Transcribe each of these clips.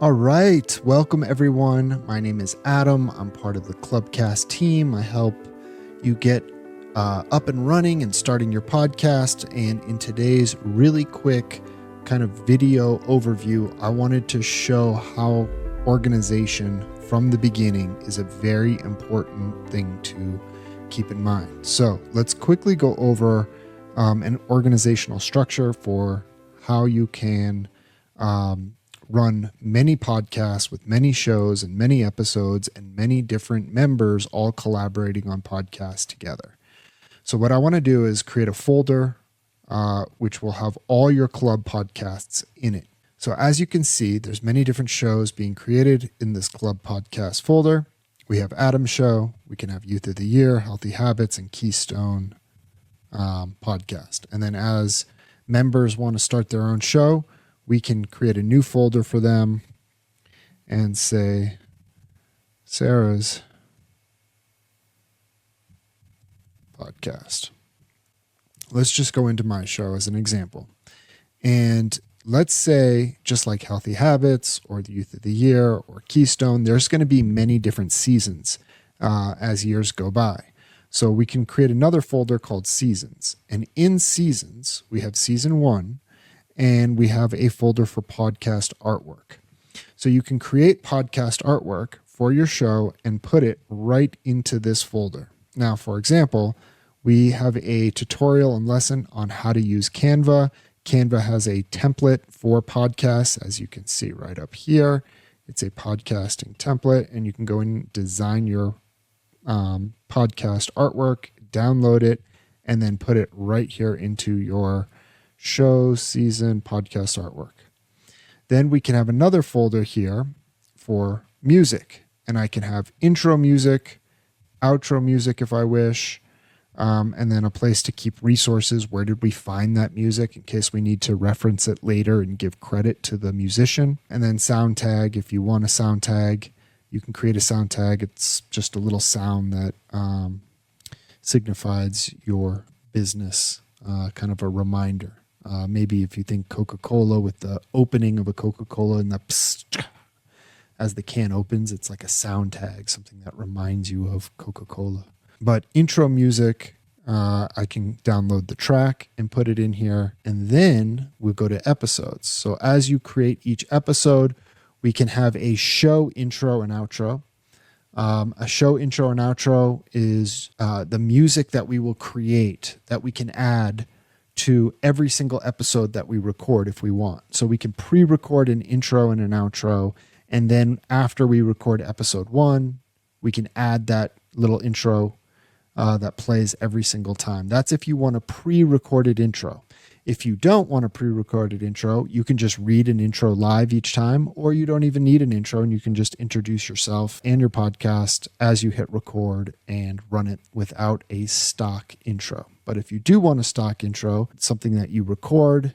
All right. Welcome, everyone. My name is Adam. I'm part of the Clubcast team. I help you get up and running and starting your podcast. And in today's really quick kind of video overview, I wanted to show how organization from the beginning is a very important thing to keep in mind. So let's quickly go over an organizational structure for how you can run many podcasts with many shows and many episodes and many different members all collaborating on podcasts together. So what I want to do is create a folder which will have all your club podcasts in it. So as you can see, there's many different shows being created in this club podcast folder. We have Adam's show, we can have Youth of the Year, Healthy Habits, and Keystone podcast. And then as members want to start their own show, we can create a new folder for them and say Sarah's podcast. Let's just go into my show as an example. And let's say, just like Healthy Habits or the Youth of the Year or Keystone, there's going to be many different seasons as years go by. So we can create another folder called Seasons. And in Seasons, we have Season 1, and we have a folder for podcast artwork. So you can create podcast artwork for your show and put it right into this folder. Now, for example, we have a tutorial and lesson on how to use Canva. Canva has a template for podcasts, as you can see right up here. It's a podcasting template, and you can go and design your podcast artwork, download it, and then put it right here into your show, season, podcast artwork. Then we can have another folder here for music, and I can have intro music, outro music if I wish, and then a place to keep resources. Where did we find that music in case we need to reference it later and give credit to the musician? And then sound tag. If you want a sound tag, you can create a sound tag. It's just a little sound that signifies your business, kind of a reminder. Maybe if you think Coca-Cola, with the opening of a Coca-Cola and the psst, as the can opens, it's like a sound tag, something that reminds you of Coca-Cola. But intro music, I can download the track and put it in here. And then we'll go to episodes. So as you create each episode, we can have a show intro and outro. A show intro and outro is the music that we will create that we can add to every single episode that we record if we want. So we can pre-record an intro and an outro, and then after we record episode 1, we can add that little intro that plays every single time. That's if you want a pre-recorded intro. If you don't want a pre-recorded intro, you can just read an intro live each time, or you don't even need an intro and you can just introduce yourself and your podcast as you hit record and run it without a stock intro. But if you do want a stock intro, it's something that you record,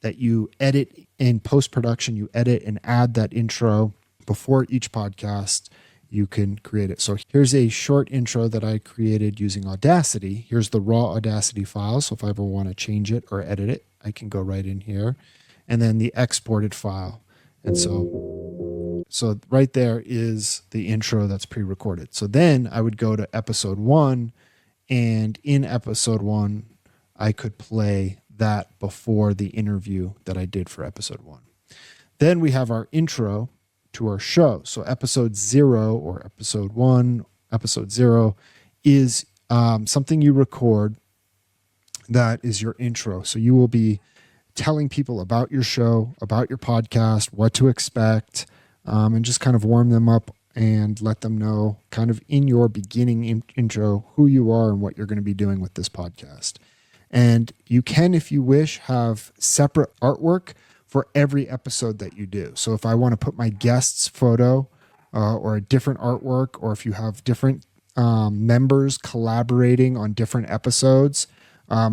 that you edit in post-production, you edit and add that intro before each podcast, you can create it. So here's a short intro that I created using Audacity. Here's the raw Audacity file. So if I ever want to change it or edit it, I can go right in here. And then the exported file. And so right there is the intro that's pre-recorded. So then I would go to episode 1, and in episode 1, I could play that before the interview that I did for episode 1. Then we have our intro to our show. So episode 0 or episode 1, episode 0 is something you record that is your intro. So you will be telling people about your show, about your podcast, what to expect, and just kind of warm them up and let them know kind of in your beginning intro who you are and what you're going to be doing with this podcast. And you can, if you wish, have separate artwork for every episode that you do. So if I want to put my guest's photo or a different artwork, or if you have different members collaborating on different episodes.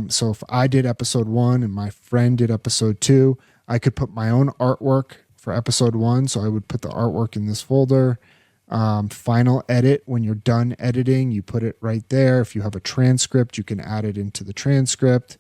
So if I did episode 1 and my friend did episode 2, I could put my own artwork for episode 1. So I would put the artwork in this folder. Final edit, when you're done editing, you put it right there. If you have a transcript, you can add it into the transcript.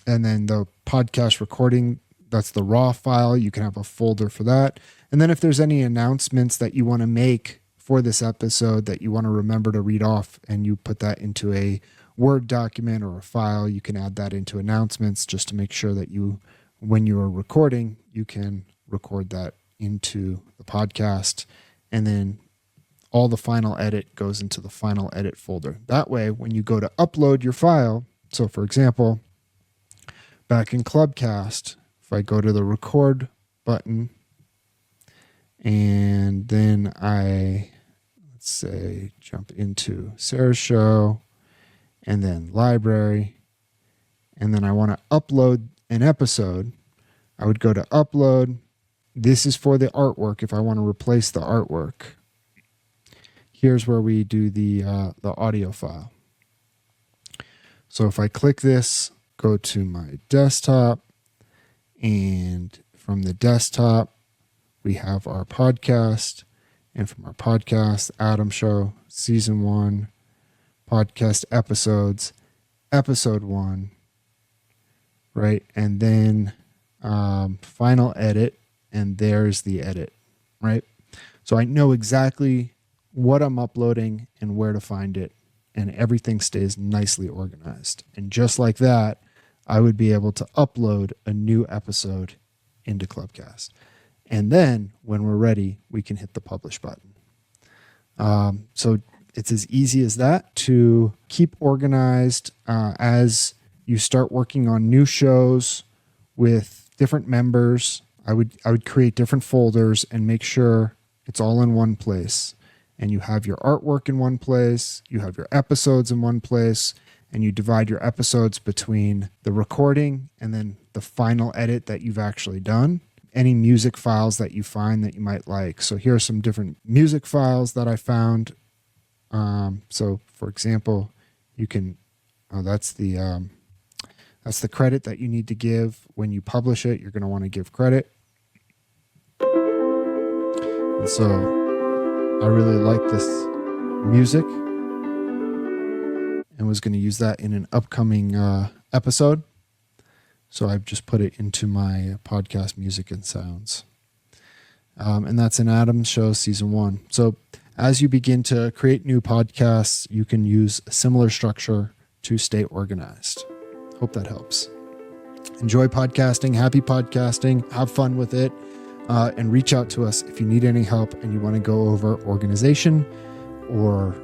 And then the podcast recording that's the raw file. You can have a folder for that. And then if there's any announcements that you want to make for this episode that you want to remember to read off, and you put that into a Word document or a file, you can add that into announcements just to make sure that you, when you are recording, you can record that into the podcast. And then all the final edit goes into the final edit folder. That way, when you go to upload your file, so for example, back in Clubcast, if I go to the record button and then I, let's say, jump into Sarah's show and then library, and then I want to upload an episode, I would go to upload. This is for the artwork if I want to replace the artwork. Here's where we do the audio file. So if I click this, go to my desktop, and from the desktop, we have our podcast, and from our podcast, Adam Show, Season 1, podcast episodes, Episode 1, right? And then final edit, and there's the edit, right? So I know exactly what I'm uploading and where to find it, and everything stays nicely organized. And just like that, I would be able to upload a new episode into Clubcast. And then when we're ready, we can hit the publish button. So it's as easy as that to keep organized as you start working on new shows with different members. I would create different folders and make sure it's all in one place. And you have your artwork in one place, you have your episodes in one place, and you divide your episodes between the recording and then the final edit that you've actually done. Any music files that you find that you might like. So here are some different music files that I found. So for example, you can, that's the credit that you need to give when you publish it. You're going to want to give credit. And so I really like this music and was going to use that in an upcoming episode. So I've just put it into my podcast music and sounds. And that's in Adam's Show, Season 1. So as you begin to create new podcasts, you can use a similar structure to stay organized. Hope that helps. Enjoy podcasting, happy podcasting, have fun with it, and reach out to us if you need any help and you want to go over organization or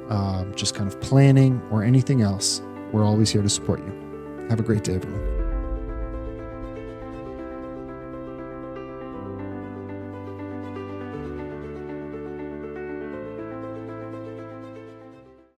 just kind of planning or anything else. We're always here to support you. Have a great day, everyone.